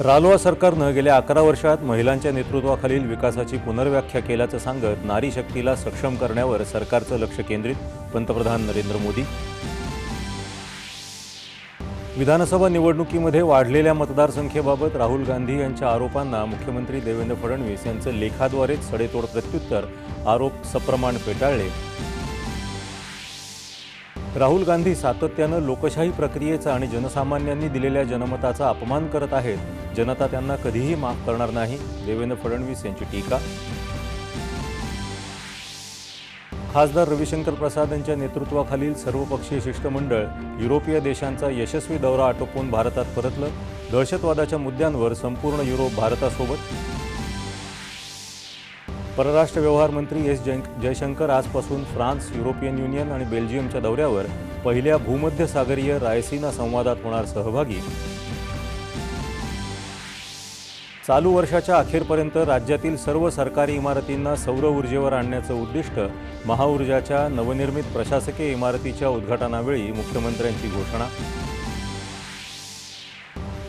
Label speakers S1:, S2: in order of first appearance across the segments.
S1: रालोआ सरकारनं गेल्या 11 वर्षात महिलांच्या नेतृत्वाखालील विकासाची पुनर्व्याख्या केल्याचं सांगत नारी शक्तीला सक्षम करण्यावर सरकारचं लक्ष केंद्रित पंतप्रधान नरेंद्र मोदी. विधानसभा निवडणुकीमध्ये वाढलेल्या मतदारसंख्येबाबत राहुल गांधी यांच्या आरोपांना मुख्यमंत्री देवेंद्र फडणवीस यांचं लेखाद्वारेच सडेतोड प्रत्युत्तर, आरोप सप्रमाण फेटाळले. राहुल गांधी सातत्यानं लोकशाही प्रक्रियेचा आणि जनसामान्यांनी दिलेल्या जनमताचा अपमान करत आहेत. जनता त्यांना कधीही माफ करणार नाही, देवेंद्र फडणवीस यांची टीका. खासदार रविशंकर प्रसाद यांच्या नेतृत्वाखालील सर्वपक्षीय शिष्टमंडळ युरोपीय देशांचा यशस्वी दौरा आटोपून भारतात परतलं. दहशतवादाच्या मुद्द्यांवर संपूर्ण युरोप भारतासोबत. परराष्ट्र व्यवहार मंत्री एस जयशंकर आजपासून फ्रान्स, युरोपियन युनियन आणि बेल्जियमच्या दौऱ्यावर. पहिल्या भूमध्यसागरीय रायसीना संवादात होणार सहभागी. चालू वर्षाच्या अखेरपर्यंत राज्यातील सर्व सरकारी इमारतींना सौर ऊर्जेवर आणण्याचं उद्दिष्ट. महाऊर्जाच्या नवनिर्मित प्रशासकीय इमारतीच्या उद्घाटनावेळी मुख्यमंत्र्यांची घोषणा.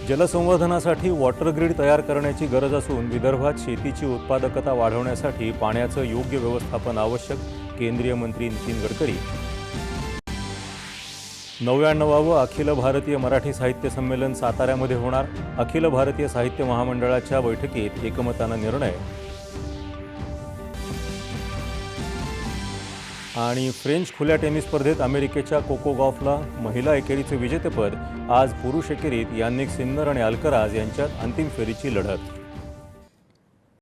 S1: जलसंवर्धनासाठी वॉटर ग्रीड तयार करण्याची गरज असून विदर्भात शेतीची उत्पादकता वाढवण्यासाठी पाण्याचं योग्य व्यवस्थापन आवश्यक, केंद्रीय मंत्री नितीन गडकरी. 99वे अखिल भारतीय मराठी साहित्य संमेलन साताऱ्यामध्ये होणार. अखिल भारतीय साहित्य महामंडळाच्या बैठकीत एकमतानं निर्णय. आणि फ्रेंच खुल्या टेनिस स्पर्धेत अमेरिकेच्या कोको गॉफला महिला एकेरीचे विजेतेपद. आज पुरुष एकेरीत यानिक सिन्नर आणि अल्कराज यांच्यात अंतिम फेरीची लढत.